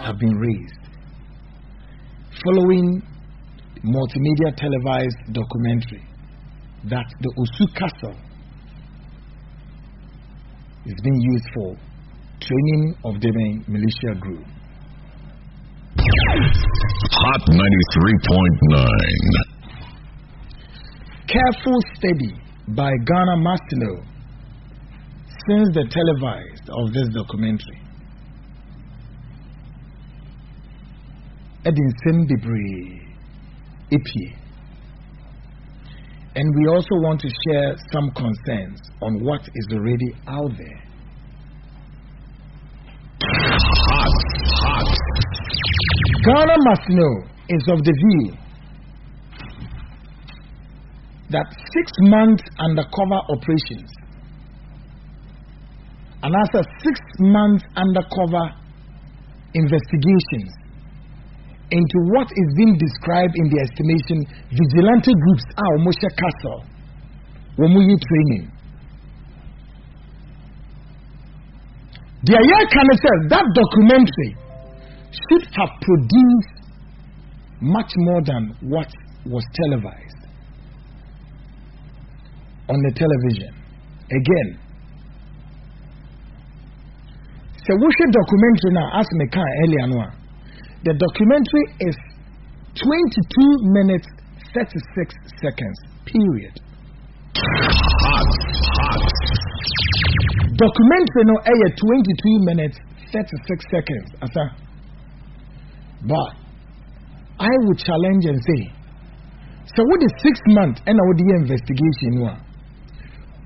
have been raised following multimedia televised documentary that the Osu Castle is being used for training of the militia group. Hot 93.9. Careful study by Ghana must know since the televised of this documentary. Edin Simbibre Ipie. And we also want to share some concerns on what is already out there. Hot. Ghana must know is of the view that 6 months undercover operations and after 6 months undercover investigations into what is being described in the estimation vigilante groups are Moshe Castle Womuyi training. The Ayakane says that documentary should have produced much more than what was televised on the television. Again, so what's the documentary now? As me can earlier, the documentary is 22 minutes 36 seconds. Period. Hot. Documentary no 22 minutes 36 seconds. But I would challenge and say, so what is 6 months and what the investigation one?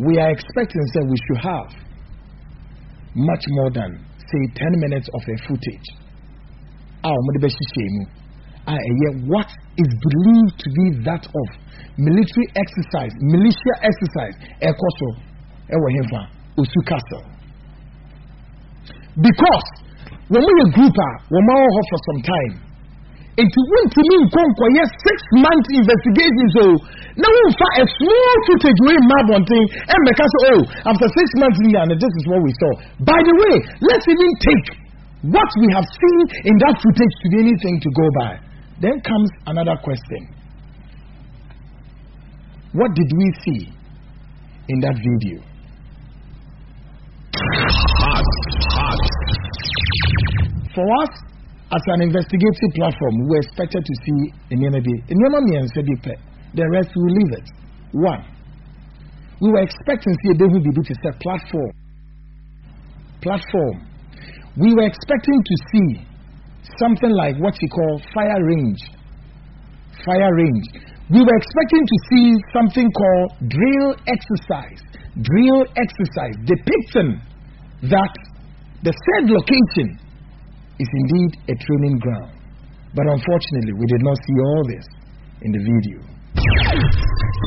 We are expecting that we should have much more than say 10 minutes of a footage. What is believed to be that of military exercise, militia exercise, Osu Castle. Because when we a group we are for some time. It went to me 6 months investigation. So now we find a small footage we map on thing and make us after 6 months in and this is what we saw. By the way, let's even take what we have seen in that footage to be anything to go by. Then comes another question. What did we see in that video? Hot. For us, as an investigative platform, we were expected to see the rest will leave it. One, we were expecting to see a David Bibi to say platform. We were expecting to see something like what we call fire range. We were expecting to see something called drill exercise, depicting that the said location is indeed a training ground. But unfortunately, we did not see all this in the video.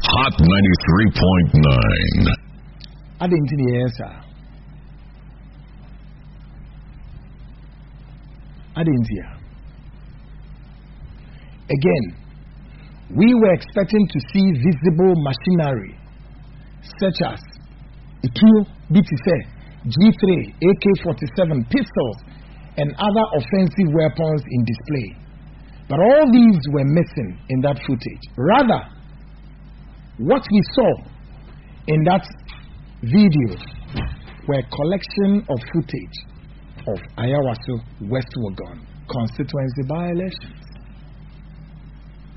Hot 93.9. I didn't see the answer. I didn't hear. Again, we were expecting to see visible machinery such as Itu, BTC, G3, AK-47 pistols, and other offensive weapons in display. But all these were missing in that footage. Rather, what we saw in that video were a collection of footage of Ayawaso West Wagon constituency by-elections.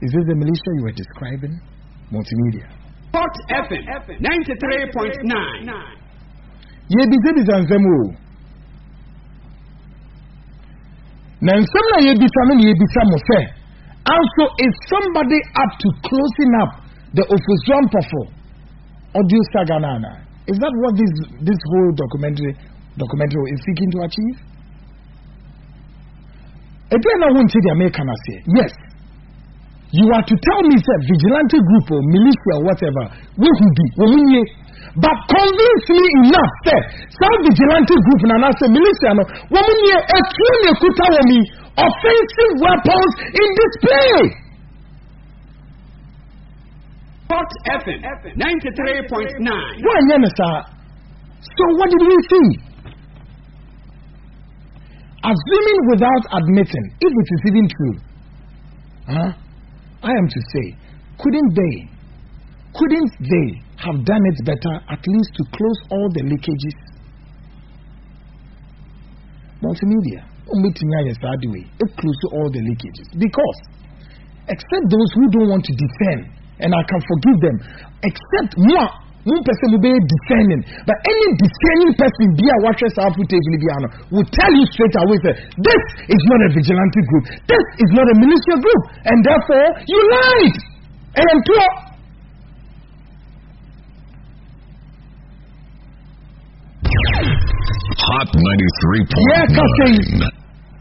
Is this the militia you were describing? Multimedia. Hot FM 93.9. Ye busy Zanzemu. Nansama ye bisamo say. Also, is somebody up to closing up the opposition perform audio saganana? Is that what this whole documentary is seeking to achieve? Again, I won't say the American say yes. You are to tell me that vigilante group or militia or whatever will be, but convince me enough that some vigilante group and another militia no woman here a truly kuta me offensive weapons in display. Hot FM 93.9. So what did we see? Assuming without admitting, if it is even true, I am to say, couldn't they have done it better, at least to close all the leakages? Multimedia, it closes all the leakages. Because, except those who don't want to defend, and I can forgive them, except one person will be defending, but any defending person be a watcher footage will tell you straight away that this is not a vigilante group, this is not a militia group, and therefore you lied. And Hot 93.9.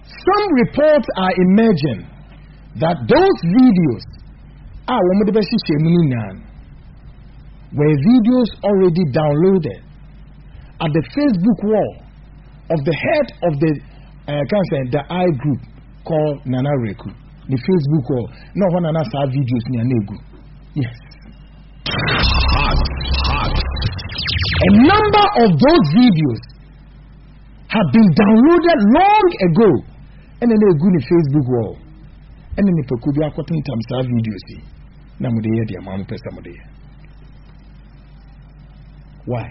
Some reports are emerging that those videos were videos already downloaded at the Facebook wall of the head of the I group called Nana Reku. The Facebook wall. No one Nana saw videos near Negu. Yes. Hot. A number of those videos have been downloaded long ago, and then they go in the Facebook wall, and then they could be according to some videos. Namudeya, the amount of Samudeya. Why?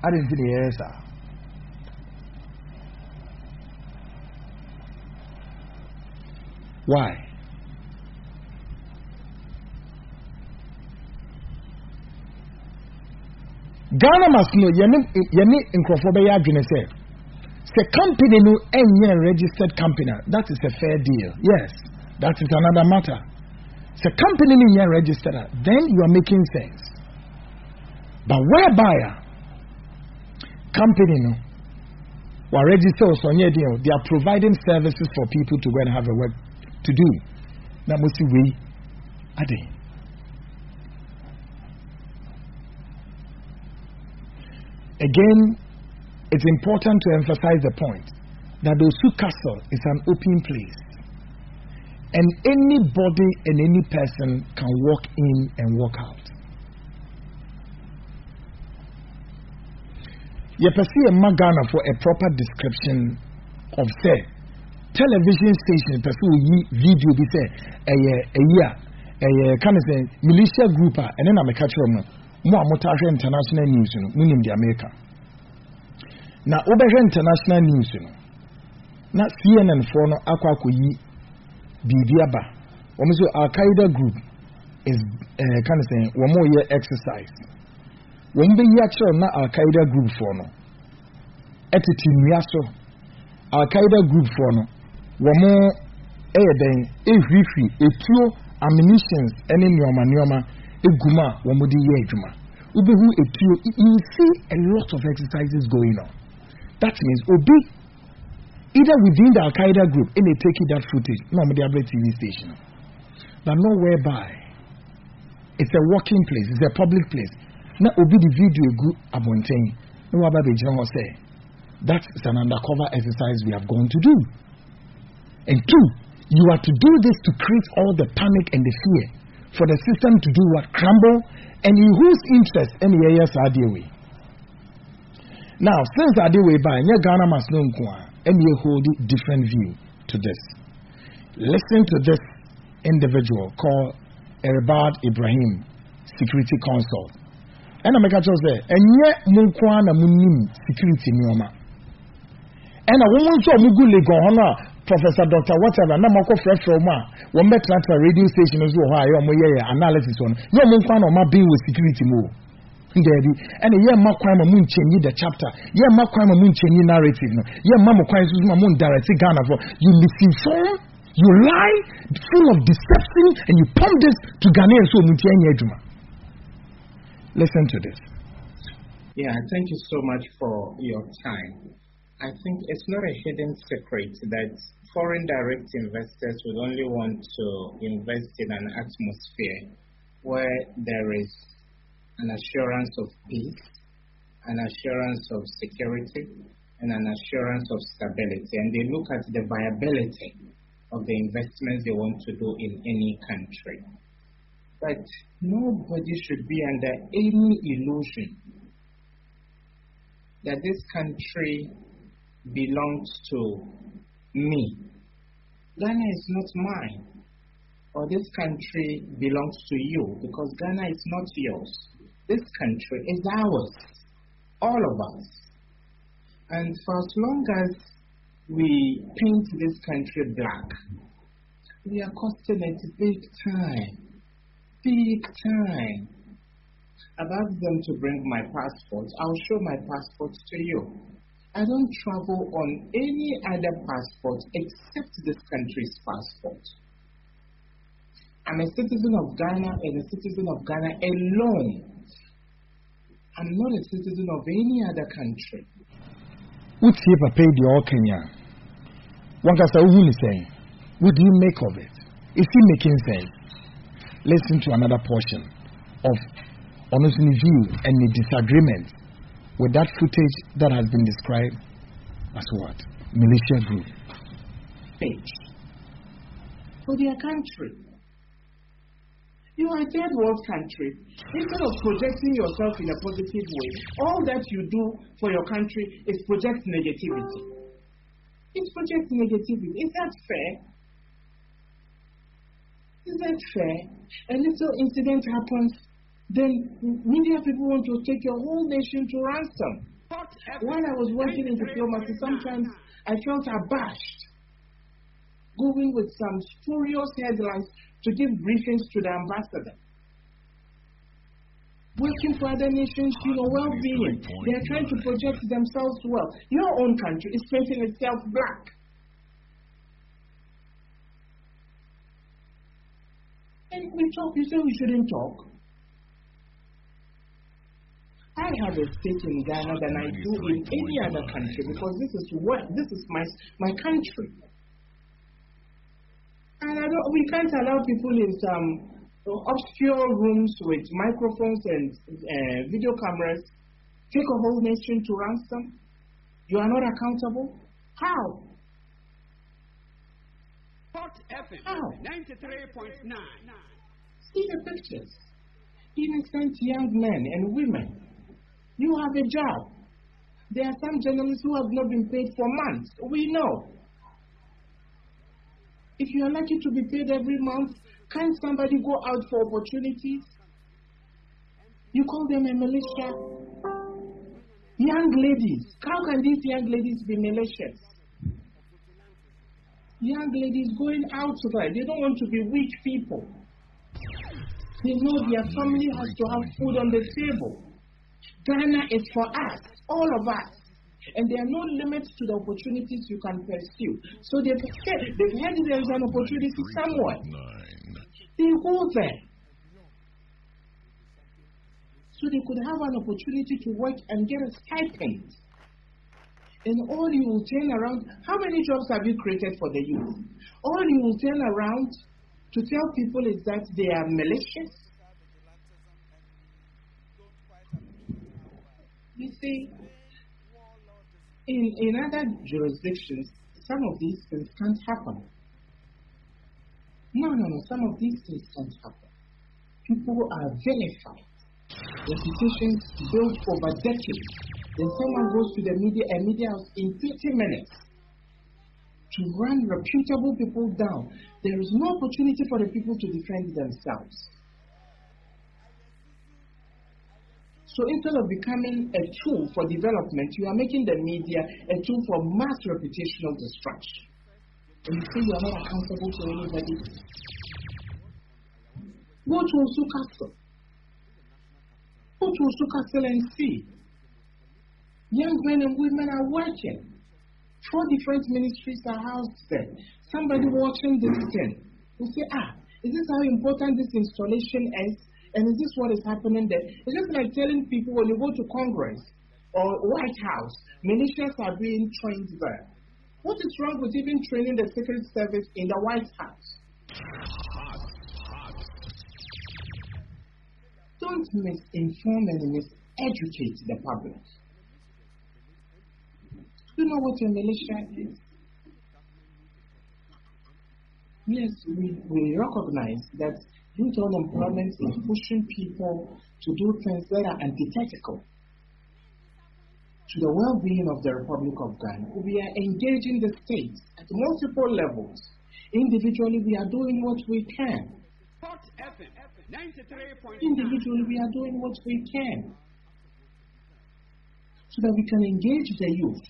I didn't see the answer. Why? Ghana must know Yanni in Crawford say the company no any registered company. That is a fair deal. Yes, that is another matter. The company no registered, then you are making sense. But whereby company no or register so they are providing services for people to go and have a work to do. That must be we are they. Again, it's important to emphasize the point that the Osu Castle is an open place, and anybody and any person can walk in and walk out. You perceive a Magana for a proper description of say television station pursue video be say a year kind of say militia group and then I'm a catcher more international news in the America. Now over international news na CNN for no Kwaku Bibiaba almost Al-Qaeda group is kind of saying one more year exercise when be actually na Al-Qaeda group for no etiti miaso Al-Qaeda group for no one more etuo ammunitions any nyoma eguma wamudi ye ejuma ubehu etuo. You see a lot of exercises going on. That means obi either within the Al-Qaeda group and they take that footage no the TV station, but not whereby it's a working place, it's a public place. Now obi the video go abontain no aba be jira say that's an undercover exercise we have gone to do. And two, you are to do this to create all the panic and the fear for the system to do what? Crumble, and in whose interest any areas are the way. Now, since are the way by Ghana must know and you hold a different view to this. Listen to this individual called Erebad Ibrahim, Security Counsel. And I make a choice there. And yet Munkwana Munim Security Nioma. And I won't show Mugule Gohana. Professor Dr. Whatever, na mako fresh from one better radio station as well. Analysis on no one on my being with security move. And a year Makwama Moon change the chapter, yeah, Makwama Moon change narrative. Yeah, Mamma Kwans Moon directly Ghana for you misinform, you lie, full of deception, and you pump this to Ghanaians so Mutia. Listen to this. Yeah, thank you so much for your time. I think it's not a hidden secret that foreign direct investors will only want to invest in an atmosphere where there is an assurance of peace, an assurance of security, and an assurance of stability. And they look at the viability of the investments they want to do in any country. But nobody should be under any illusion that this country belongs to me. Ghana is not mine. Or this country belongs to you, because Ghana is not yours. This country is ours, all of us. And for as long as we paint this country black, we are costing it big time. Big time. I've asked them to bring my passport. I'll show my passport to you. I don't travel on any other passport except this country's passport. I'm a citizen of Ghana and a citizen of Ghana alone. I'm not a citizen of any other country. What if I paid your Kenya? What do you make of it? Is he making sense? Listen to another portion of honest view and the disagreement with that footage that has been described as what? Militia group. Page. For their country. You are a third world country. Instead of projecting yourself in a positive way, all that you do for your country is project negativity. It's project negativity. Is that fair? Is that fair? A little incident happens, then media people want to take your whole nation to ransom. When I was working in diplomacy, sometimes I felt abashed going with some spurious headlines to give briefings to the ambassador. Working for other nations, well-being. They are trying to project themselves well. Your own country is painting itself black. And we talk, you say we shouldn't talk. I have a stake in Ghana than I do in any other country, because this is my country. And we can't allow people in some obscure rooms with microphones and video cameras take a whole nation to ransom. You are not accountable? How? How? 93.9. See the pictures. Innocent young men and women. You have a job. There are some journalists who have not been paid for months. We know. If you are lucky to be paid every month, can't somebody go out for opportunities? You call them a militia. Young ladies. How can these young ladies be militias? Young ladies going out there. They don't want to be weak people. They know their family has to have food on the table. Ghana is for us, all of us. And there are no limits to the opportunities you can pursue. So they've heard there is an opportunity somewhere. They go there. So they could have an opportunity to work and get a stipend. And all you will turn around, how many jobs have you created for the youth? All you will turn around to tell people is that they are malicious. You see, in other jurisdictions, some of these things can't happen. No, some of these things can't happen. People are vilified. Reputations built over decades. Then someone goes to the media house in 30 minutes to run reputable people down. There is no opportunity for the people to defend themselves. So instead of becoming a tool for development, you are making the media a tool for mass reputational destruction. And you say you are not accountable to anybody. Go to Osu Castle. Go to Osu Castle and see. Young men and women are working. 4 different ministries are housed there. Somebody watching this thing will say, is this how important this installation is? And is this what is happening there? It's just like telling people when you go to Congress or White House, militias are being trained there. What is wrong with even training the Secret Service in the White House? Don't misinform and miseducate the public. You know what a militia is? Yes, we recognize that youth unemployment is pushing people to do things that are antithetical to the well-being of the Republic of Ghana. We are engaging the states at multiple levels. Individually, we are doing what we can. Individually, we are doing what we can. So that we can engage the youth,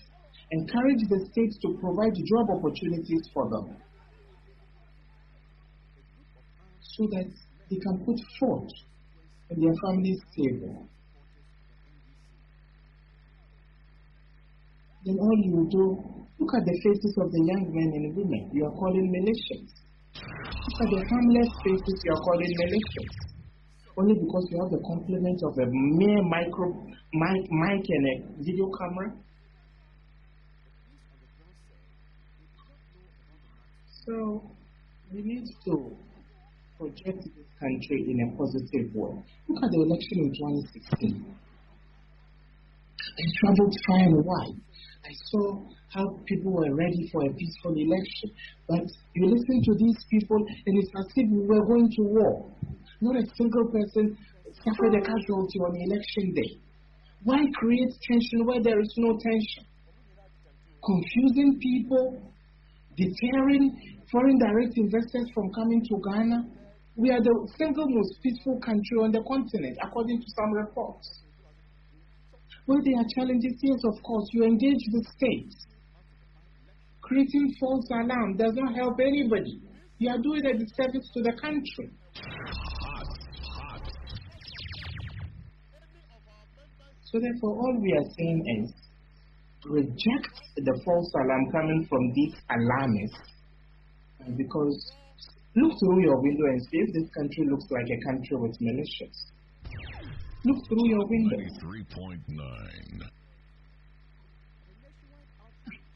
encourage the states to provide job opportunities for them, so that they can put food in their family's table. Then all you do, look at the faces of the young men and women you are calling militias. Look at the harmless faces you are calling militias. Only because you have the complement of a mere mic and a video camera. So we need to project this country in a positive way. Look at the election in 2016. I traveled far and wide. I saw how people were ready for a peaceful election. But you listen to these people, and it's as if we were going to war. Not a single person suffered a casualty on election day. Why create tension where there is no tension? Confusing people, deterring foreign direct investors from coming to Ghana. We are the single most peaceful country on the continent, according to some reports. Where there are challenges, yes, of course, you engage the states. Creating false alarm does not help anybody. You are doing a disservice to the country. So therefore, all we are saying is reject the false alarm coming from these alarmists, because look through your window and see if this country looks like a country with militias. Look through your window. 93.9.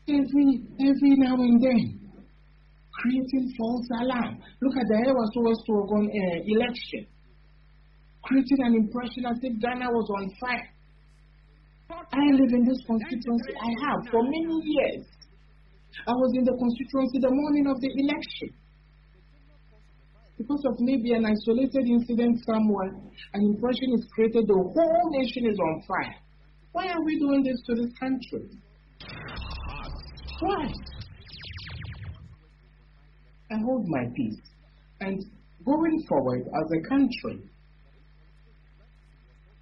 Every now and then, creating false alarm. Look at the Ewa-Sowesto-Ogon election, creating an impression as if Ghana was on fire. I live in this constituency. I have for many years. I was in the constituency the morning of the election. Because of maybe an isolated incident somewhere, an impression is created, the whole nation is on fire. Why are we doing this to this country? Why? I hold my peace. And going forward as a country,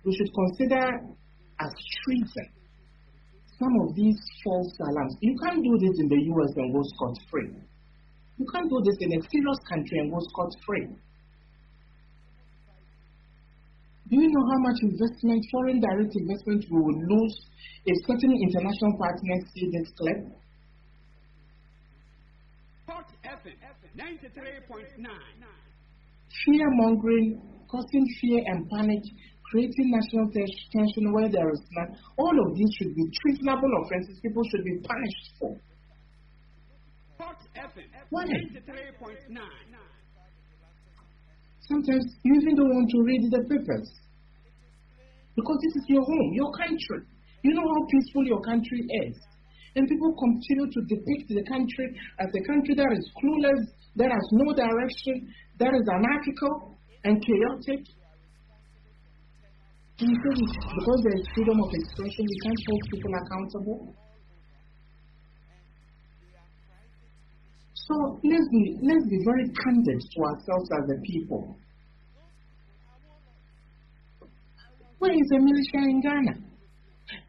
we should consider as treason some of these false alarms. You can't do this in the US and go scot-free. You can't do this in a serious country and go scot-free. Do you know how much investment, foreign direct investment, we will lose if certain international partners see this clip? Hot FM 93.9. Fear-mongering, causing fear and panic, creating national tension where there is none. All of these should be treasonable offenses people should be punished for. Hot FM Why? 93.9. Sometimes you even don't want to read the papers, because this is your home, your country. You know how peaceful your country is. And people continue to depict the country as a country that is clueless, that has no direction, that is anarchical and chaotic. And you say, because there is freedom of expression, we can't hold people accountable. So let's be very candid to ourselves as a people. Where is the militia in Ghana?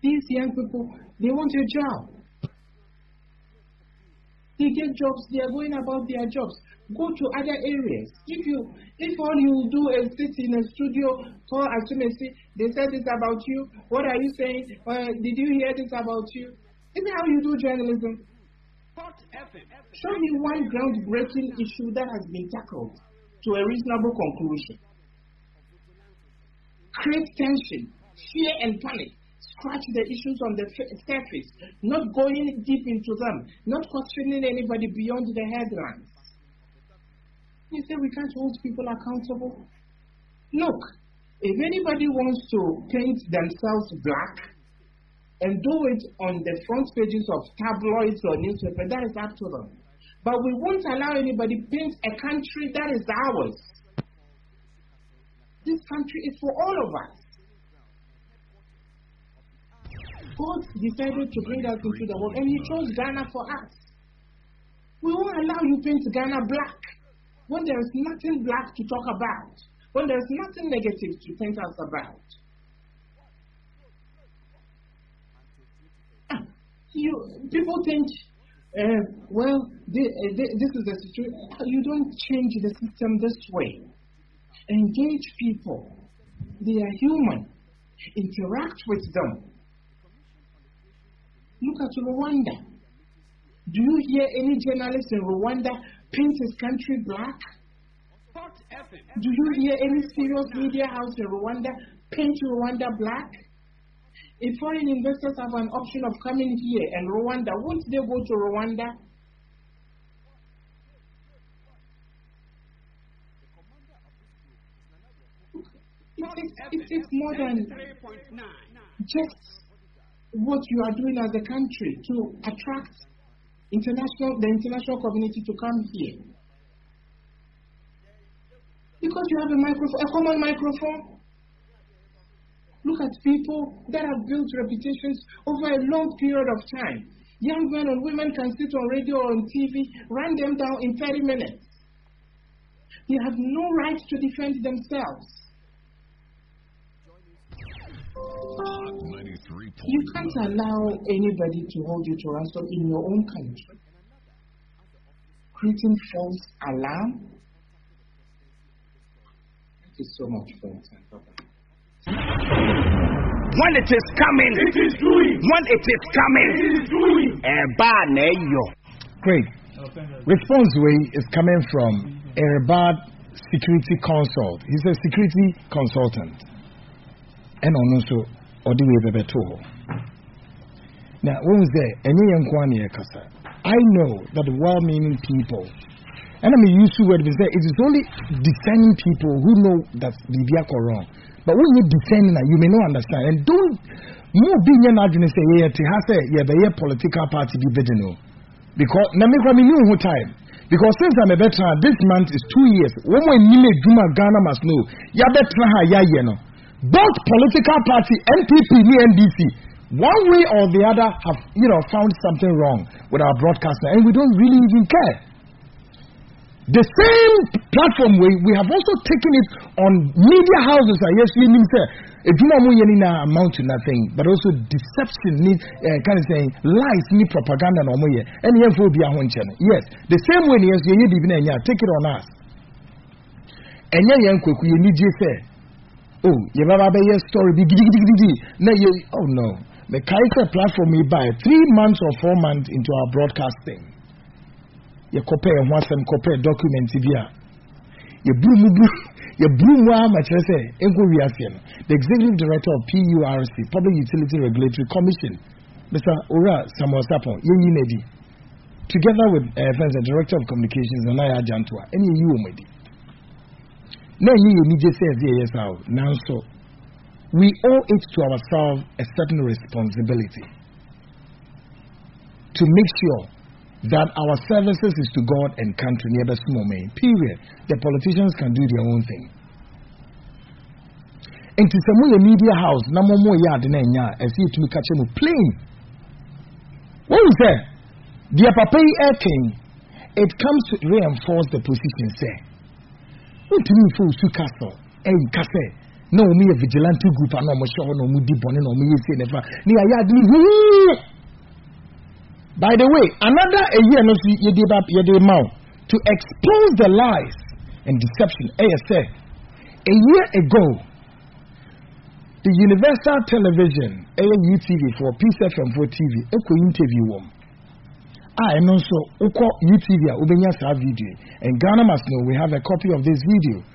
These young people, they want a job. They get jobs, they are going about their jobs. Go to other areas. If all you do is sit in a studio, call Accusations, they said this about you, what are you saying? Did you hear this about you? Isn't how you do journalism? Show me one groundbreaking issue that has been tackled to a reasonable conclusion. Create tension, fear and panic. Scratch the issues on the surface, not going deep into them, not questioning anybody beyond the headlines. You say we can't hold people accountable? Look, if anybody wants to paint themselves black and do it on the front pages of tabloids or newspapers, that is up to them. But we won't allow anybody paint a country that is ours. This country is for all of us. God decided to bring us into the world, and He chose Ghana for us. We won't allow you paint Ghana black when there is nothing black to talk about, when there is nothing negative to paint us about. People think, this is the situation. You don't change the system this way. Engage people. They are human. Interact with them. Look at Rwanda. Do you hear any journalist in Rwanda paint his country black? Do you hear any serious media house in Rwanda paint Rwanda black? If foreign investors have an option of coming here and Rwanda, won't they go to Rwanda? It takes more than just what you are doing as a country to attract the international community to come here. Because you have a common microphone. Look at people that have built reputations over a long period of time. Young men and women can sit on radio or on TV, run them down in 30 minutes. They have no right to defend themselves. You can't allow anybody to hold you to ransom in your own country. Creating false alarm. Thank you so much for your time. Bye-bye. When it is coming, it is doing. When it is coming, it is doing. Great. Response way is coming from Erebad Security Consult. He's a security consultant. And also, Odiwe Bebeto. Now, when was there? I know that well-meaning people, and I'm used to word, it is only discerning people who know that they are wrong. But when you're discerning, you may not understand. And don't more be an argument say, yeah, to have a political party be vigilant. Because time. Because since I'm a veteran, this month is 2 years. When Ghana must know, both political party, NPP, NDC, one way or the other have found something wrong with our broadcaster, and we don't really even care. The same platform we have also taken it on media houses. Yes, we mean if you amount to nothing, but also deception, kind of saying lies, propaganda, and yes, the same way yes, you take it on us. And you need to say, oh, you have a story, oh no, the Kaiser platform we buy 3 months or 4 months into our broadcasting. You compare documents via your the executive director of PURC, Public Utility Regulatory Commission, Mr. Ora Samuel Sapon, together with the director of communications, Anaya Jantua, and you now you immediately say yes now so we owe it to ourselves a certain responsibility to make sure that our services is to God and country near the small main. Period. The politicians can do their own thing. And to some media house, no more yard in as you to catch him plain. What was that? The Papa Air King, it comes to reinforce the position, say. What do you mean for Castle? Cafe. No, me a vigilante group, and no more show, no moody bonnet, no me say never. Near yard. By the way, another a year to expose the lies and deception. A year ago, the Universal Television, UTV for Peace FM for TV, interview I know so UTV video, and Ghana must know we have a copy of this video.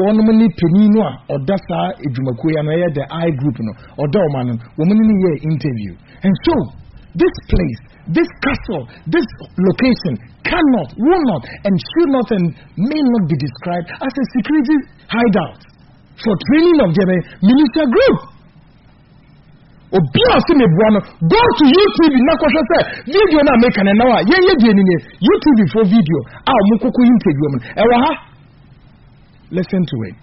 One money penino or dasa ijumakuya no the I group no or man woman interview. And so this place, this castle, this location cannot, will not, and should not, and may not be described as a security hideout for training of the militia group. Go to YouTube, video na make an hour. YouTube for video. Listen to it.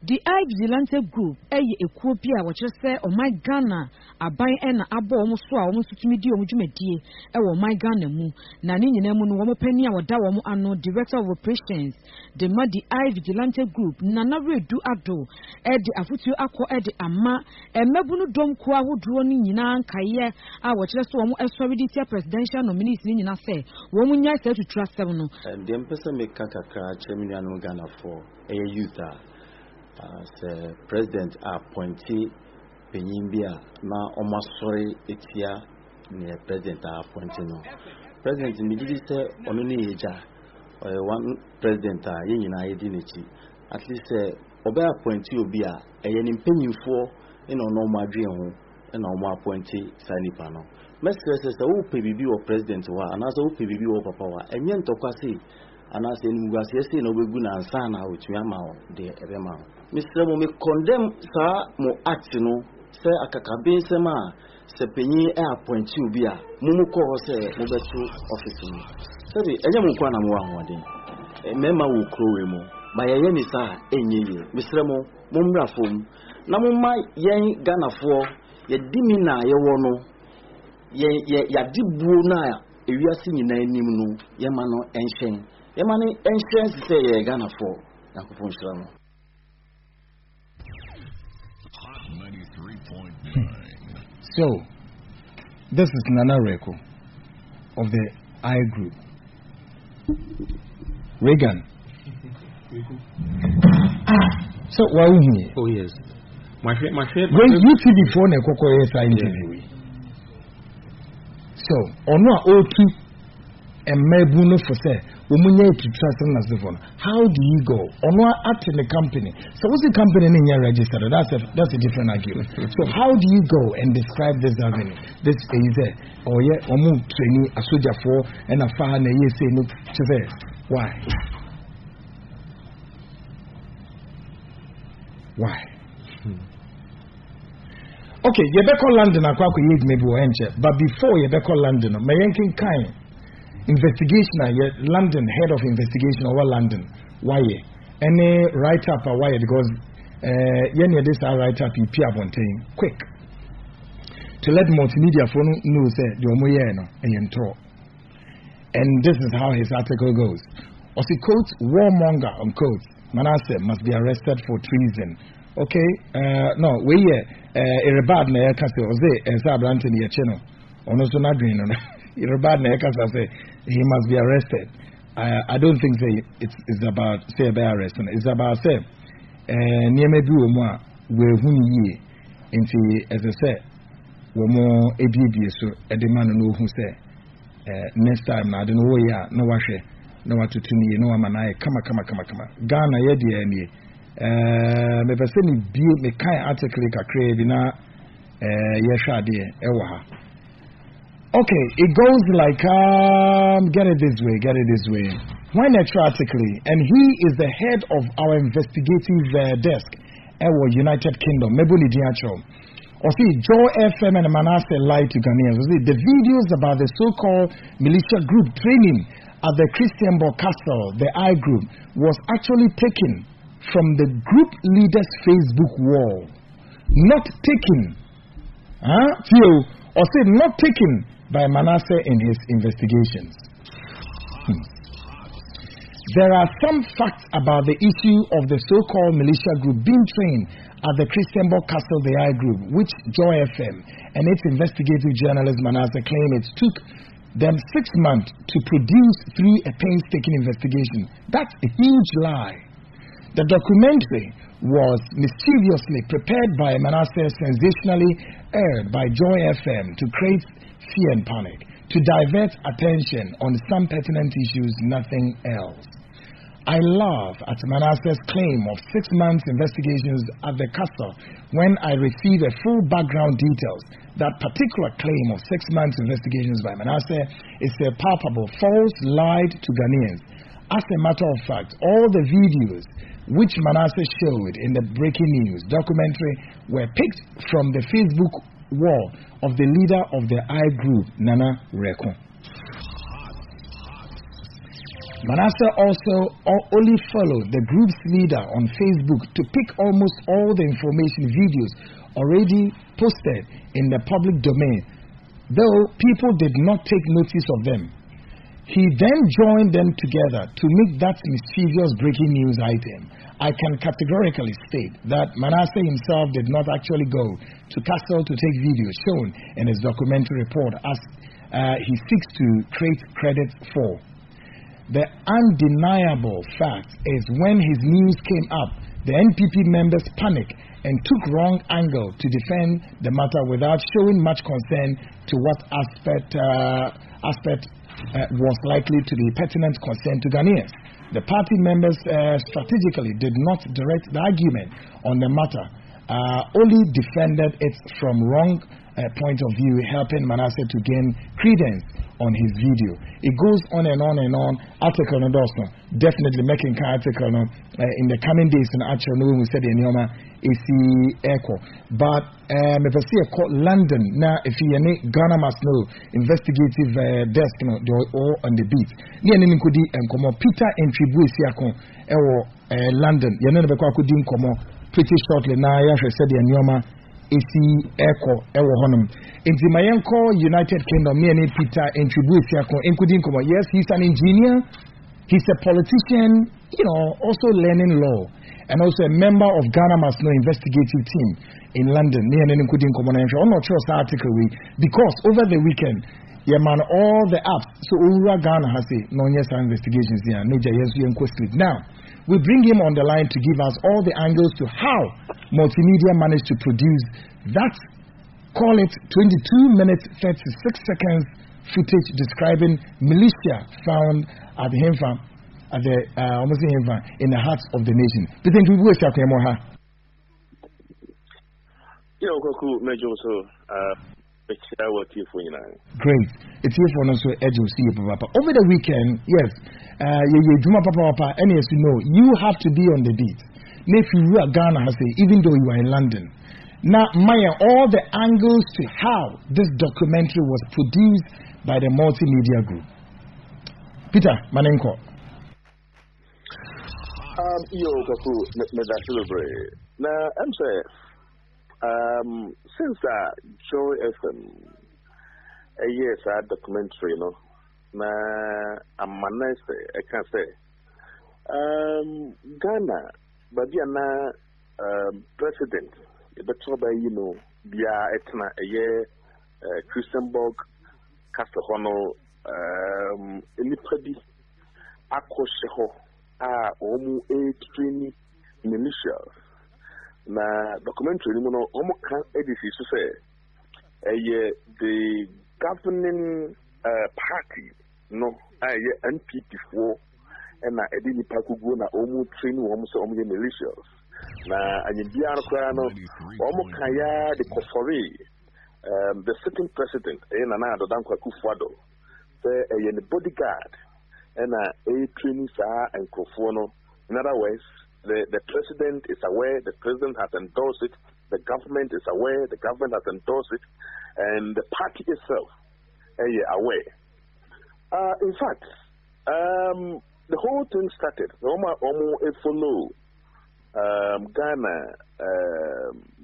The Vigilante Group, a Equopia, which is say, my Ghana, a buy and a bo almost so almost to me, dear, my Ghana mu, Nanini Nemun, Womo Penny, or Dawamo Anno, Director of Operations, the Muddy Vigilante Group, Nana do Ado, Ed Afutu Aqua Ed Ama, and Mabunu Dom Kwa who drew Nina Kaya, our just one extradited presidential nominees in affair, woman said to trust seven. And the Empress make Kaka, Chairman Ghana for a youth. As president appointee Penyimbia na omasori etia ne president appointee no president immediately say onuni eja one president yina yedi nechi at least obe appointee obi a eye ni mpanyimfo ina no madwe ho ina o appointee sanipa no mestre say wo pebibi wo president wa anaso wo pebibi wo papa wa enye ntokwase anase ni mugase say na obegu na ansa na otumi ama de ebema Mr. Mo me condemn sa mo act no say akakabe sema se penyi appointee obi a mumu ko ho say mo beto office no say enye mo kwa na mo ahode mema wo krowe mo ba ye ni sa enye ye Mr. Mo mra fom na mo ma yen Ghanafo ye dimina ye wo no ye ya dibuo na ewiase nyina anim no ye ma no enhyen ye ma ne enhyen say ye Ghanafo yakofo nshira mo. So, this is Nana Reko of the I Group. Reagan. So, why are you here? Oh, yes. My friend. When you see the phone, I interview. So, on what O2 and Mebuno for say, woman to trust in as the phone. How do you go? On what act in the company? So, what's the company in your register? That's a different argument. So, how do you go and describe this avenue? This is it. Or yeah, or move training a soldier for and a far and a year say no to say. Why? Why? Okay, you better call London. I can't maybe but before you better call London, my yanking kind. Investigation, London head of investigation over London. Why? Any write up or why? Because this write up in Pia Fontaine quick to let Mulit-Media for news say the Omoyeno and this is how his article goes. Or he quotes warmonger on quotes Manasseh must be arrested for treason. Okay, no, we a bad na yakase oze ensabrante ni yecheno ono so na dwen no. Bad say he must be arrested. I don't think it's about say be arrested. It's about say nieme bi wo mu a we hu yi nti as I say wo mo ebibie so e de man no hu say next time na de no wo ya no wahwe no watutu ni no ama na kama Ghana ye de ani me pese ni bi me kai article kakra bi na ye hwa de e wo ha. Okay, it goes like, get it this way. When extratically, and he is the head of our investigative desk, our United Kingdom, Mulit-Media. Or see, Joe FM and Manasseh lied to Ghanaians. The videos about the so-called militia group training at the Christian Castle, the I Group, was actually taken from the group leader's Facebook wall. Not taken. Or say, not taken by Manasseh in his investigations. There are some facts about the issue of the so-called militia group being trained at the Christian Castle, the I Group, which Joy FM and its investigative journalist Manasseh claim it took them 6 months to produce through a painstaking investigation. That's a huge lie. The documentary was mischievously prepared by Manasseh, sensationally aired by Joy FM to create fear and panic, to divert attention on some pertinent issues, nothing else. I laugh at Manasseh's claim of 6 months investigations at the castle when I receive a full background details. That particular claim of 6 months investigations by Manasseh is a palpable false lie to Ghanaians. As a matter of fact, all the videos which Manasseh showed in the breaking news documentary were picked from the Facebook wall of the leader of the I Group, Nana Reko. Manasseh also only followed the group's leader on Facebook to pick almost all the information videos already posted in the public domain, though people did not take notice of them. He then joined them together to make that mischievous breaking news item. I can categorically state that Manasseh himself did not actually go to Castle to take videos shown in his documentary report as he seeks to create credit for. The undeniable fact is when his news came up, the NPP members panicked and took wrong angle to defend the matter without showing much concern to what aspect was likely to be pertinent concern to Ghanaians. The party members strategically did not direct the argument on the matter, only defended it from wrong point of view, helping Manasseh to gain credence on his video. It goes on and on and on. Article no doesn't definitely making article no in the coming days and actually no we said in Yoma AC Echo. But me see a court London now if you Ghana must know investigative desk no they are all on the beat. Ni ene nkodi enkomo Peter Entribu Esiakon London. Ye no be Kwaku di nkomo pretty shortly now ya said in Yoma AC Echo Ewo Honum. In the Mayanko United Kingdom, me and Peter including yes, he's an engineer, he's a politician, also learning law, and also a member of Ghana Must Know investigative team in London. Me and including I'm not sure the article because over the weekend, man, all the apps, so Ura Ghana has a non-yes investigations here, no yes, now. We bring him on the line to give us all the angles to how Multimedia managed to produce that, call it 22 minutes 36 seconds footage describing militia found at the Hemfa, in the hearts of the nation. Do you think we will start more? Great. It's here for us to over the weekend, yes. And as you know, you have to be on the beat. If you are Ghana, even though you are in London. Now, Maya, all the angles to how this documentary was produced by the Multimedia Group. Peter Manenko. Now, I'm saying, since Joy FM, a year documentary, I'm I can say, Ghana, but president, but via etna a year, Christianborg, Castellano, Anybody, Akosheho, Omu 820 Militia. Na documentary omo kan edisi so say the governing party no NPP for and na edi ni pakugo na omo train omo so omo militias na anyibia no kra no omo kan ya the kofori the sitting president na na Adodan Kwaku say the bodyguard and na training sa and no. In other words, the president is aware, the president has endorsed it, the government is aware, the government has endorsed it, and the party itself is aware. In fact, the whole thing started. Follow Ghana,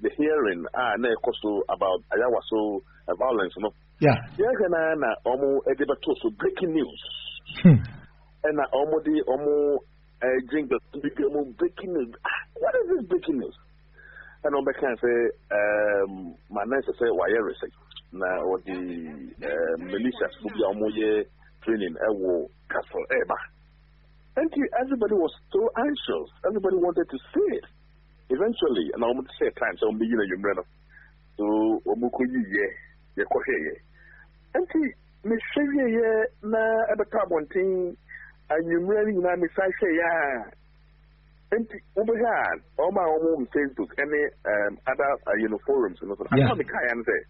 the hearing about Ayawaso violence. Yeah. Breaking news. And drink the breaking news. What is this breaking news? And I can say, my niece say, why everything now or the militia will be training castle ever. And everybody was so anxious. Everybody wanted to see it. Eventually, and I want to say time, so I'm beginning to remember. So, Omukuyi, yeah, and Miss Chevy, na at the top one thing. And you really know me say and over here, all my own Facebook, any other forums, and so I can say,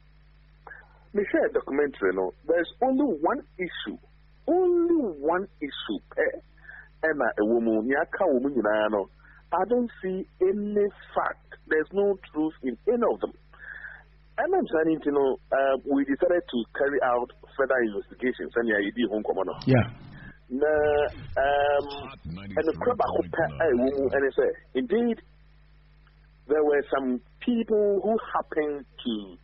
me share documentary. No, there's only one issue, and a woman, I don't see any fact. There's no truth in any of them. And I'm saying, we decided to carry out further investigations, and yeah. Indeed, there were some people who happened to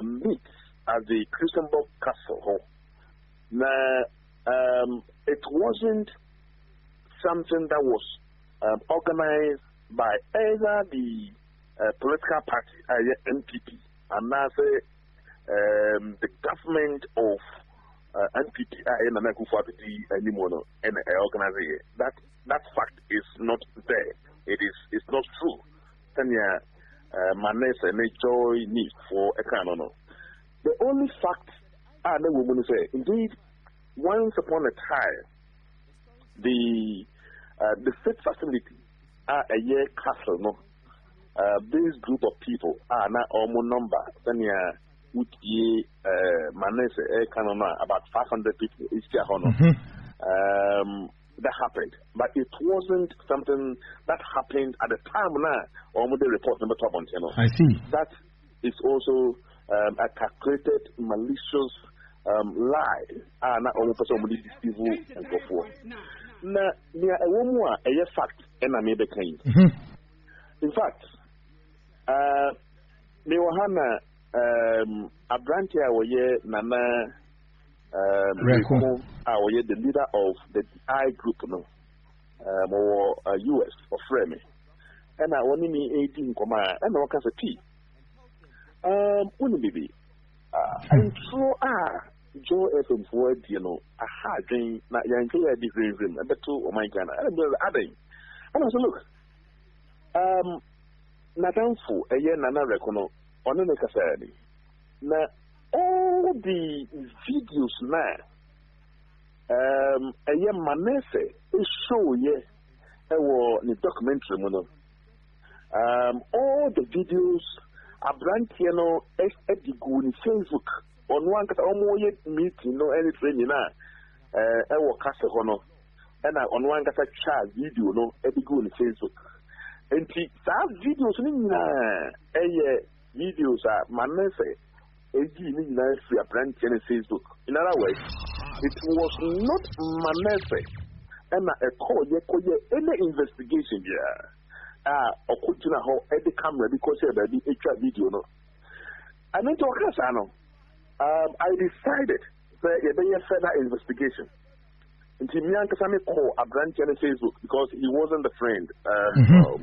meet at the Christenborg Castle. It wasn't something that was organized by either the political party, NPP, and now the government of NPP anymore and organization. That fact is not there. It's not true. Tanya Manessa and joy need for a canon. The only fact the woman say, indeed, once upon a time, the state facility a year castle no. This group of people are now almost number Tanya would ye Manessa canon about 500 people each year. That happened, but it wasn't something that happened at the time now. Almost the report number 12 on channel. I see. That is also a calculated, malicious lie. Not almost somebody evil and so forth. Now, near a woman, a fact, and I made the claim. In fact, Meohana Abrantia Waye Nana. The leader of the I group, or US or Frame, and I want me 18 command, and I can say, Unibibi, and so Joe FM for a hard dream, not young clear different room, and the two of my Ghana, and the other. And I said, look, Natanfu, a year Nana Recono, on the Cassadi. Now, all the videos now, a young Manesse is show the documentary. All the videos are brantiano at the good Facebook on one that almost meeting no any training our castle hono and on one that a child video no at the good Facebook. And that videos videos are Manesse. Facebook. In other words, it was not Manesse and a call any investigation here. Or could you know at the camera because of the extra video no. I mean to I decided that there be a further investigation. Until me and Kasami call a branch on Facebook because he wasn't the friend. The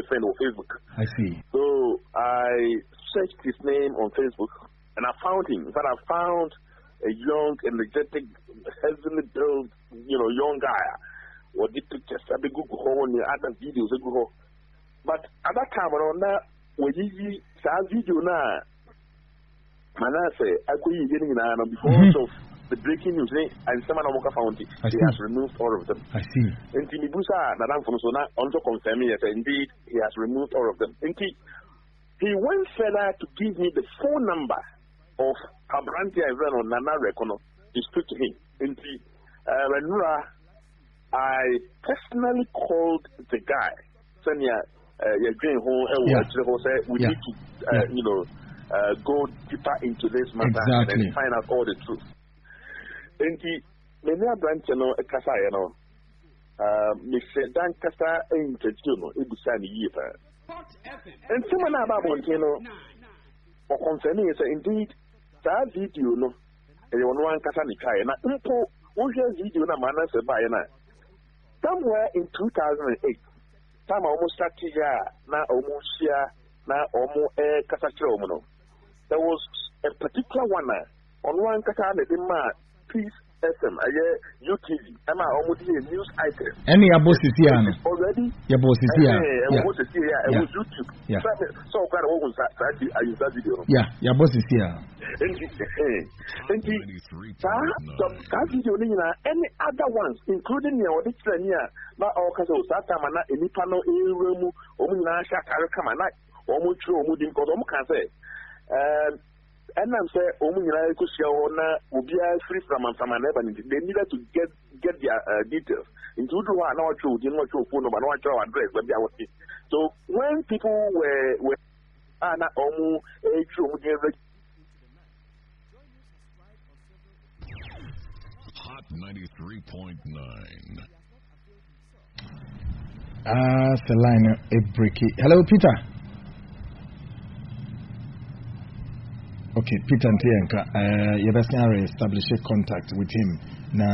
friend on Facebook. I see. So I searched his name on Facebook and I found him. In fact, I found a young, energetic, heavily built, young guy. Or the pictures, I be Google on the other videos. But at that time, when you saw video now, Manasseh, I could be getting because of the breaking news, and someone found it. He has removed all of them. I see. And Timibusa, Nadam Fonsona, also confirming that indeed he has removed all of them. And he went further to give me the phone number of Abrantia Ivan on Nana Recono to speak to him. And I personally called the guy, Sanya, you're going home, we need to, go deeper into this matter and find out all the truth. And many branch a Kasa, Mr. Dan Kasa ain't a tuno, it was a year. And someone about or concerning is indeed that video, no, and one Kasanikai, and I video, Manasseh by somewhere in 2008, time almost started now almost here, now almost a Kasachromono. There was a particular one on one Kasa, the man. Peace FM, UTV, Emma, almost a news item. Any your boss is here already? Your boss is here. It was YouTube. So, I use that video. Yeah, your boss is here. And that video, any other ones, including your audition, but all kinds of Satamana, any panel, Romu, Omunasha, Karakamana, Omuchu, Mudim, can say. And I'm saying, will be free from an ebony. They needed to get their details. Into the one, not true, didn't want your phone number, not your address, but they are working. So when people were not almost a true, Hot 93.9. The line a breaky. Hello, Peter. Okay, Peter Ntienka. You best establish a contact with him. Na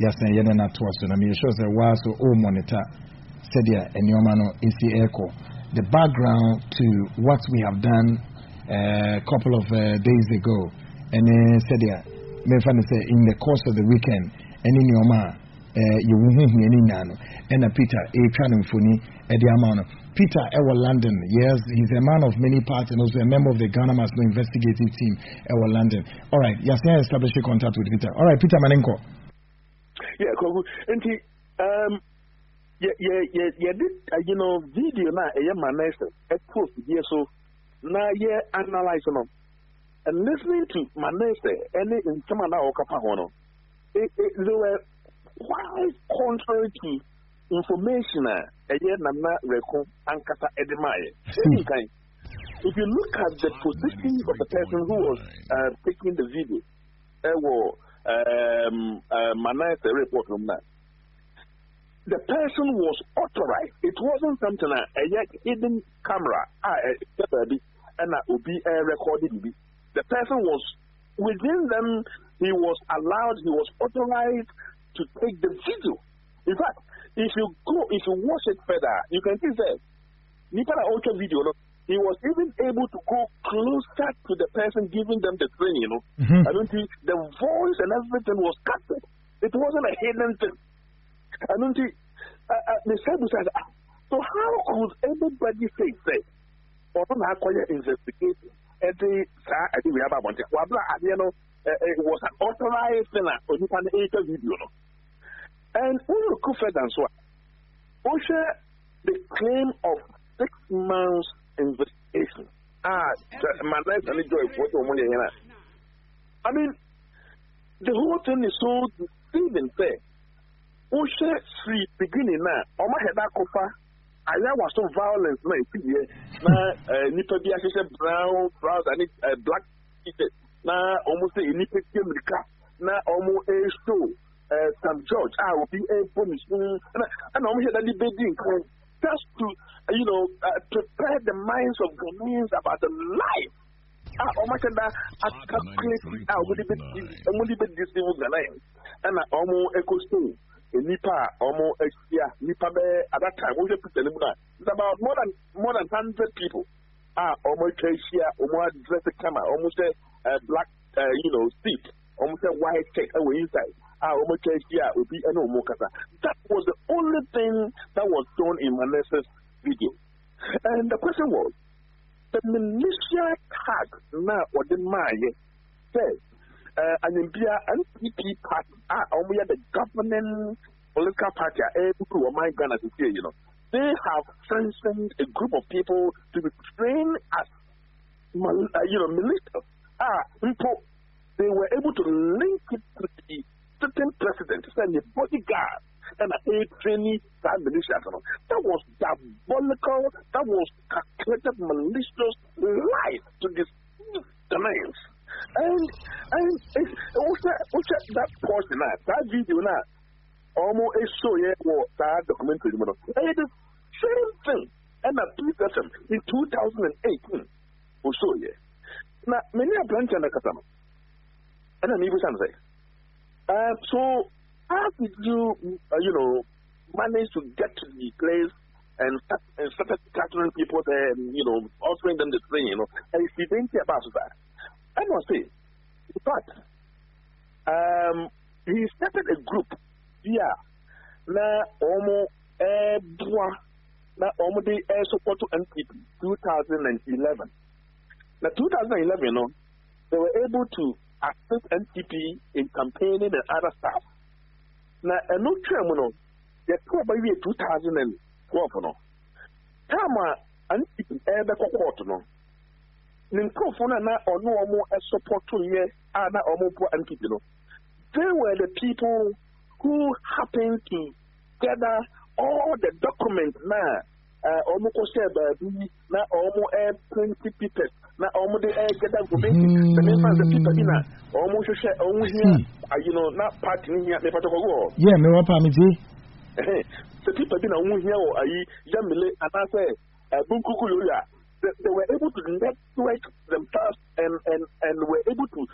yes, na yena na twaso na me shows the was so monitor said ya enyomano isi echo. The background to what we have done a couple of days ago, and said ya me say in the course of the weekend, and in your ma you won't hear any nano. And Peter a canon funny at the amount. Peter Ewa London, yes, he's a man of many parts and also a member of the Ghanaians investigative team Ewa London. All right, yes, I established a contact with Peter. All right, Peter Manenko. Yeah, and he did video na manese post here so na analyze them and listening to manese any in some na okapa hono they were quite contrary to information nana reko ankasa edemaye. If you look at the position of the person who was taking the video, manese report from that. The person was authorized. It wasn't something a hidden camera and be recorded. The person was within them. He was allowed. He was authorized to take the video. In fact, if you watch it further, you can see that Nipana Ultra video. He was even able to go closer to the person giving them the training. I don't think the voice and everything was captured. It wasn't a hidden thing. I don't think the Bible says, so how could everybody say or not investigation? It was an authorized thing on the video. And when you go further and so on, the claim of 6 months investigation. I mean, the whole thing is so deceiving. Free beginning now, Oma Heda Kofa, I was some violence now, Nipa Biasha brown, trousers, and black t-shirt. Now, almost a Nipa Kimika, now almost a show, St. George, I will be a promise. And I'm here that debating just to, prepare the minds of Ghanaians about the life. Oma Heda, I calculate out with the deceiving Ghanaians. And I almost echo soon. Nipa almost Nipa at that time it's about more than 100 people almost here almost dress the camera almost a black seat almost a white check inside almost here will be no more. That was the only thing that was shown in Manese's video. And the question was the militia tag now or the says and in NPP party the governing political party Ghana to say, they have sanctioned a group of people to be trained as militia. They were able to link it to the certain president, send a bodyguard and a trainee that militia. That was diabolical, that was calculated malicious lies to deceive the names. And that portion that video now almost a show that documentary and it is same thing and a piece in 2018 or so now many are branching the customer and then even say so how did you manage to get to the place and started capturing people there and offering them the training and if you think about that I must say, in fact, he started a group here. Na the support to NPP 2011. Now 2011, they were able to assist NPP in campaigning and other stuff. Now a new term, they took by 2012. NPP court Ninkofuna na ono support to ye ana NPP. They were the people who happened to gather all the documents na almost na 20 people na almost get that information. The members of people in almost share almost here, not part in here, never to go. Yeah, me what pamiti. The people in almost here, Yamile, and I say, Bunkukuya. They were able to network themselves and were able to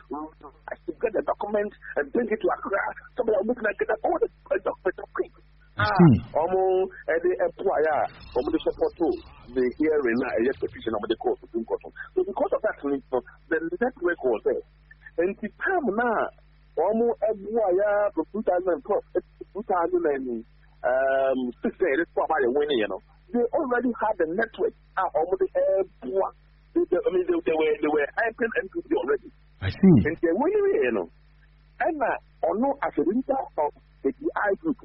get the document and bring it to Accra. Somebody are looking at all the documents. Almost the employer, the support to the hearing a petition of the court. So because of that, the network was there. And the time now, almost employer from 2012 to 2016, it's probably winning, They already had the network. Almost they were hyping NPP already. I see. And they were, and as a leader of the DI group,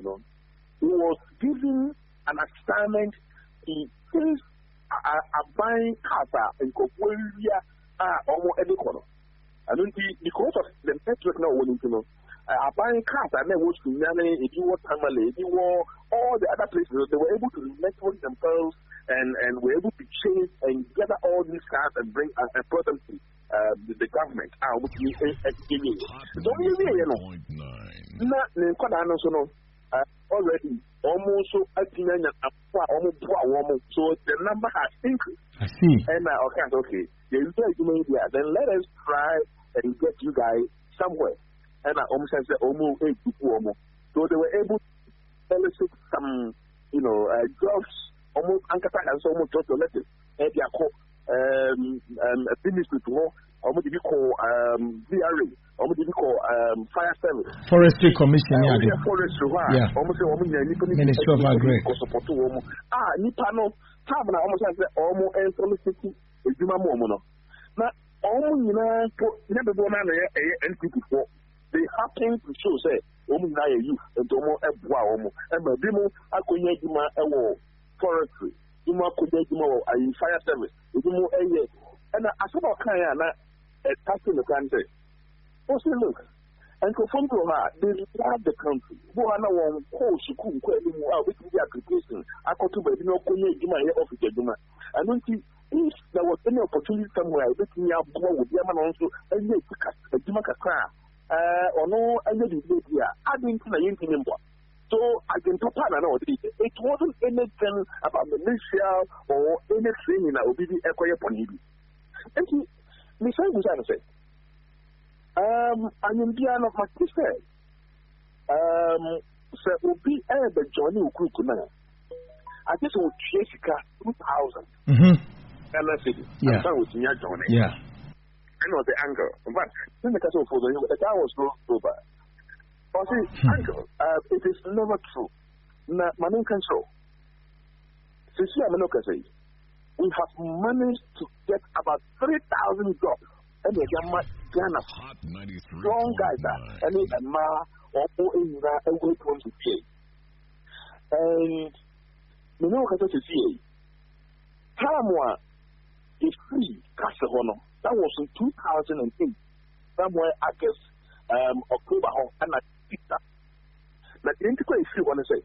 he was given an assignment in case a buying casa in Kokwellia almost every corner. And because of the network now, a buying casa, and then was Kunyane, if you were Tamale, if you were all the other places, they were able to network themselves and were able to chase and gather all these cars and bring and put them to the government. Which means already almost so the number has increased. I see. And okay, media. Then let us try and get you guys somewhere. And almost said almost 8 people. So they were able to elicit some, jobs almost Ankara and so almost just elected. And they are called ministry to almost be called VRA, almost be called fire service. Forestry Commission, forestry, almost Ministry of Agri. Nipano, Tabana almost says almost and solicity is Juma Momono. Now, almost never born and people. They happen to show say youth and Domo Ebwa and Bimo Akoyajima forestry, Duma Kodajimo fire service, Dumo and I saw Kayana at passing the country. Also look and confirm to her, they love the country. Boana won call Shuku, which is the application. I could to no Koyajima office Juma. I don't see if there was any opportunity somewhere, let me have with Yaman also and you a Juma Kakra. Or no, I didn't know. So I can talk about it wasn't anything about the militia or anything in our BB Equia Ponibi. And he, Miss Angus said, I'm in Diana of my sister. So will be the Johnny Ukuna. I just want Jessica 2000. And I said, yeah, with Johnny. Yeah. I know the angle, but in the case of the guy was no over. But see, angle, it is never true. My name control. Since we have managed to get about 3,000 jobs. And they can Ghana strong guys and a ma or in the way to see. And you know what I say? Tamwa is free, Castle. That was in 2008, somewhere August, October, and I picked up. Now, the integral if you want to say,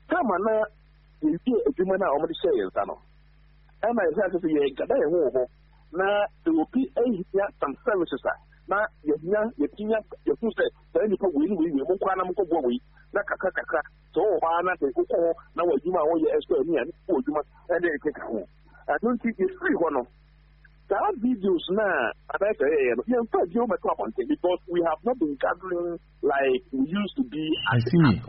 Tamana, you do a human already say, and I have to say, now there will be some services. Now, your food said, then you put we won't quite go away. Nakaka, so why not the Uko, now you might want your expert and then take home. I don't think it's free one. That videos now, because we have not been gathering like we used to be. I see.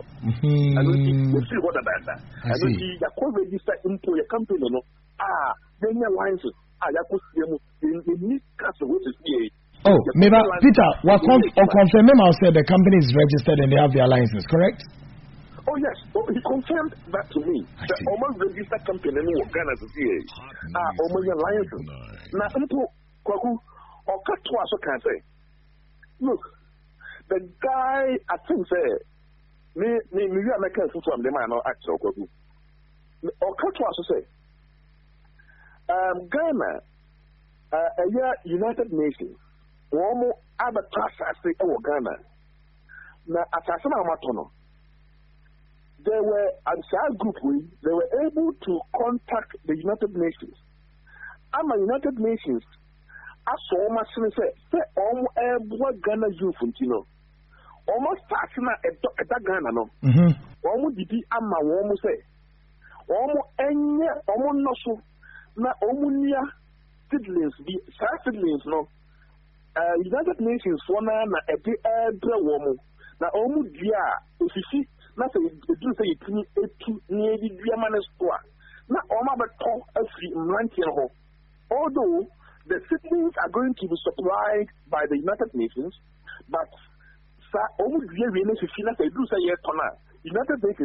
I don't think we see what about that. I don't see the call register into your company. Then your lines you need castle which is here. Oh, maybe Peter, what confirm ourselves the company is registered and they have their license, correct? Oh yes, he confirmed that to me. The almost registered company in Ghana to see almost a license. Now, Kwaku or Katwa, so can say. Look, the guy I think say me American from the man or actual Kwaku. Or Katwa, so say. Ghana, United Nations, Womo Abatasa say, Ghana. Now, at Asana they were, as our group, they were able to contact the United Nations ama United Nations aso almost say almost Ghana youth ntino almost start na eta Ghana no almost didi ama almost say almost enye almost no so na almost near seedlings be seedlings no United Nations for na ebe ebre almost na almost dia ofisi na say do say itini etu near di dia manestoa na almost beto afri mlantie ho although the seedlings are going to be supplied by the United Nations, but almost United Nations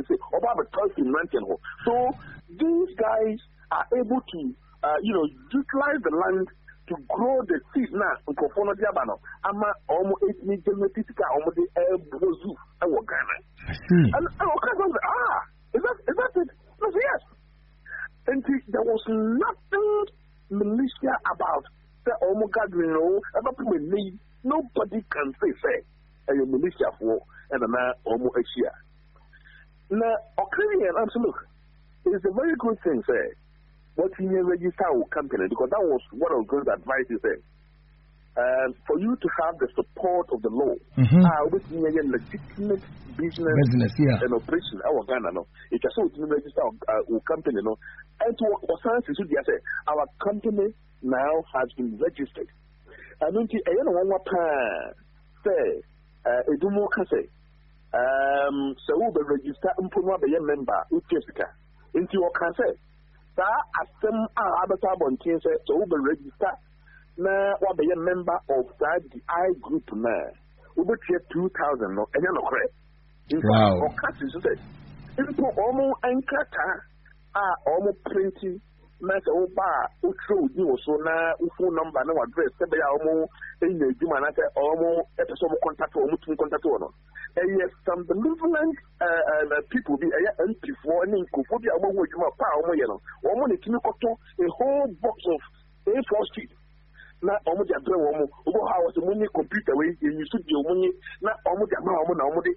say about the so these guys are able to utilize the land to grow the seed now in Kofono Diabano. Ama almost 8 million almost the Brozu and Ghana. And is that it? No, yes. And there was nothing militia about the Omogad, nobody can say a militia for and a man Omo Asia. Now, Ukrainian absolute is a very good thing, say, what you register our company, because that was one of those advice you said. For you to have the support of the law, with legitimate business and operation, our Ghana, no, it just so to register our company, no, and to our company now has been registered. I mean, I don't know what say, Edumo Kase, so we register and put one member, Jessica, into your Kase. That as some Abatab on Kase, so we register. Na what be a member of that I group na over 2,000 no and no correct. Wow. Or catches it. Into almost ankata almost printing na se oba utro ni so na phone number na address se be almost in the juma na se almost episode contact no. And yes, some benevolent people be MP4 and Kofobi almost juma pa almost almost a whole box of A4 sheet. Na omo dia bre wo mo obo ha wo se munye computer we you should be omunye na omo dia ma omo na omo de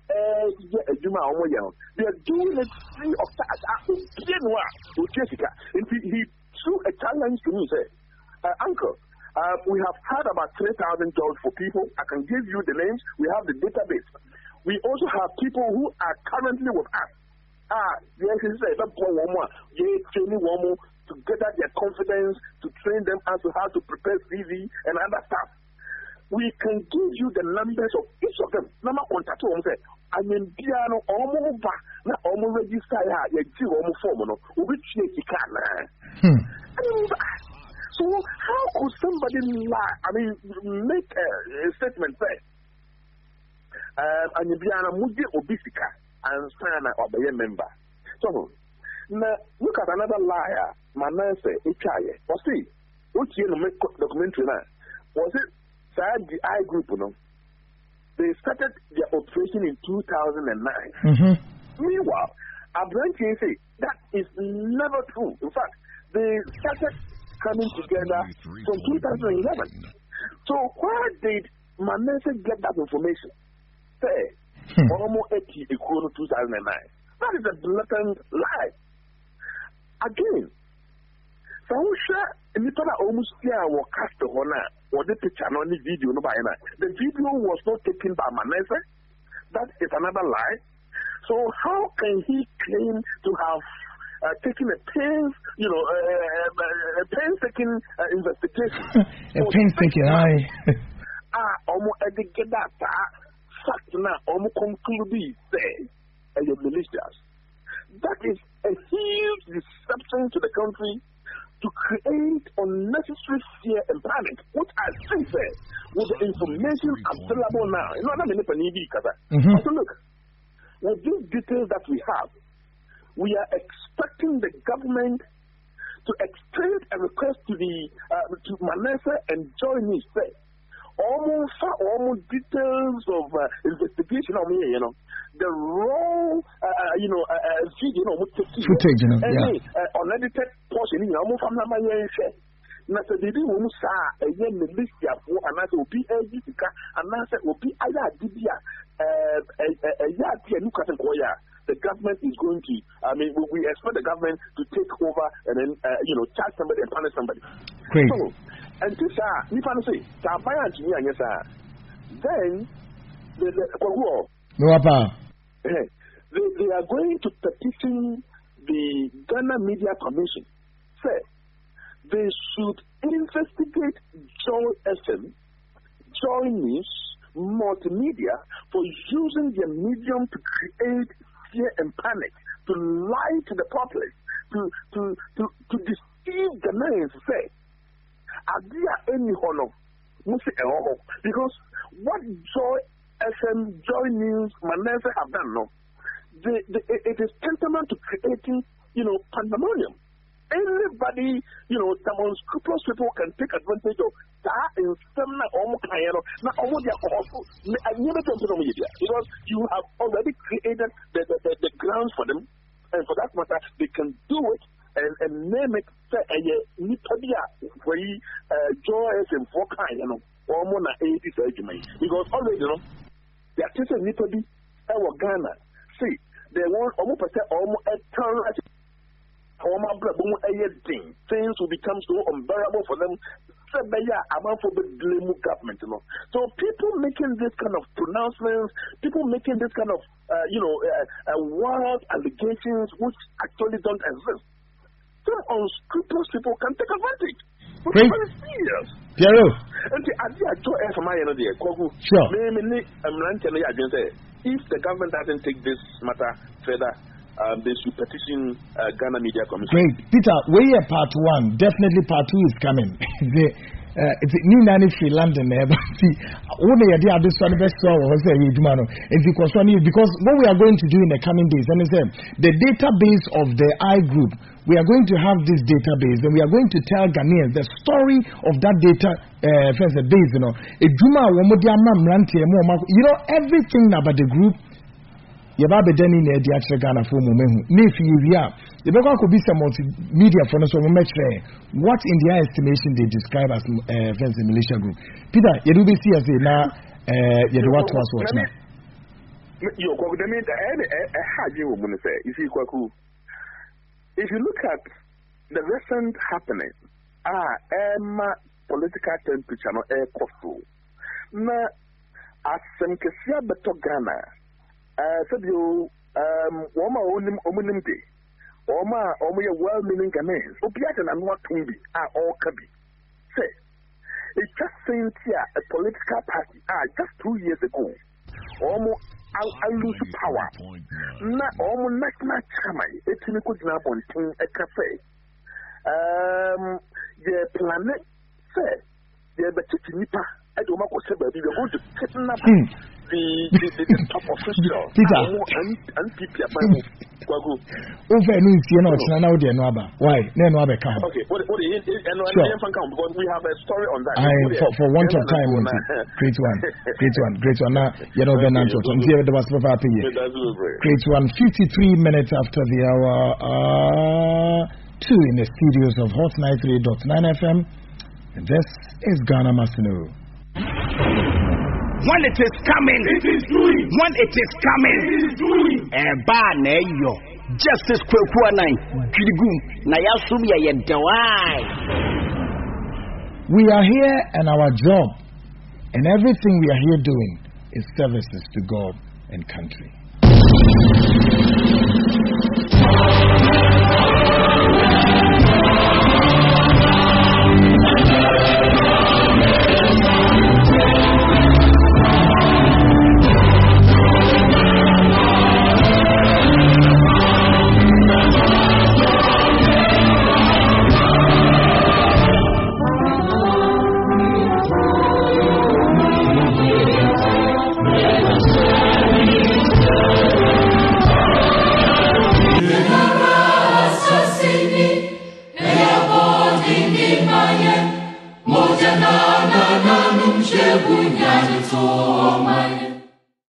je adwuma omo ye no they are doing it free of charge no o Jessica he threw a challenge to me say uncle we have had about 3,000 jobs for people. I can give you the names. We have the database. We also have people who are currently with us. Yes, he said that woman training woman to gather their confidence, to train them as to how to prepare CV and other stuff. We can give you the numbers of each of them. Nama contact them say, I mean, piano almost na almost register ya almost form no. We check it can. So how could somebody lie? I mean, make a statement say, and piano muje obisika and sign or be a member. So now look at another liar. Manase Echaye. Was see, what you make documentary now? Was it the I group? No, they started their operation in 2009. Meanwhile, Abranche say that is never true. In fact, they started coming together from 2011. So where did Manase get that information? Say, almost 80 equal to 2009. That is a blatant lie. Again. So almost cast the honor or the picture on the video. The video was not taken by Manase. That is another lie. So how can he claim to have taken a painstaking investigation? A painstaking eye. Almost get that fact now. Almost conclude say your militias. That is a huge deception to the country, to create unnecessary fear and panic, which I think that with the information available now, you know what I mean? So look, with these details that we have, we are expecting the government to extend a request to the to Manase and join me. Say, almost details of investigation on me, the raw, video, footage, unedited portion, from the na sɛ biribi wɔ mu saa ɛyɛ militiafoɔ anaasɛ obi ɛyi sika anaasɛ obi ayɛ ade bi a ɛyɛ ade a nuka sɛ nkɔyɛ a the government is going to, we expect the government to take over and then, charge somebody and punish somebody. Great. So, and this if I say, then they are going to petition the Ghana Media Commission. Say they should investigate Joy FM, Joy News, Multi-Media for using their medium to create fear and panic, to lie to the populace, to deceive Ghanaians. Say, are there any honor? Because what Joy FM, Joy News, Manese have done, no, it is tantamount to creating, pandemonium. Anybody, some unscrupulous people can take advantage of that in some because you have already created the grounds for them, and for that matter, they can do it and name it Joy FM for kind, almost 80 because already, they are just a Nipadi, Ghana. See, they want almost a terrorist. Things will become so unbearable for them. So people making this kind of pronouncements, people making this kind of wild allegations which actually don't exist. Some unscrupulous people can take advantage. Great. Very serious. Piero. Sure. If the government doesn't take this matter further, they should petition Ghana Media Commission. Great. Peter, we are part 1. Definitely part 2 is coming. It's new nanny free London there, but see, only idea this one best was because what we are going to do in the coming days, and it's the database of the I group. We are going to have this database, and we are going to tell Ghanaians the story of that data base. Everything about the group. Yababe Denny ne di achre Ghana for momentu na if you ria yebekwa ko bi some multimedia for no so what in their estimation they describe as militia group. Peter, you do be see as na you what was what now you go the mean haje wo mun say you see Kwaku, if you look at the recent happening political temperature no cost na asem kesia beto Ghana said you Woma Omunimde, well-meaning Ghanaians, Opiatan and what Tumbi are all Kabi. Say, it's just saying here a political party just 2 years ago, almost I lose power. Not almost national chamai, a clinical snap on a cafe. The planet said, the Chichinipa, I don't know what we're going to kidnap the top official. Peter. And people are over now they know about why no about count. Okay, because we have a story on that. For want of time, great one. Now you know the answer. Great one. 53 minutes after the hour. 2 in the studios of Hot 93.9 FM. And this is Ghana Masino. When it is coming, It is doing. when it is coming, It is doing. Justice Kwaku Annan, Gidigum, Nayasumi Yedawai. We are here and our job and everything we are here doing is services to God and country. Moja na num shebu nyani to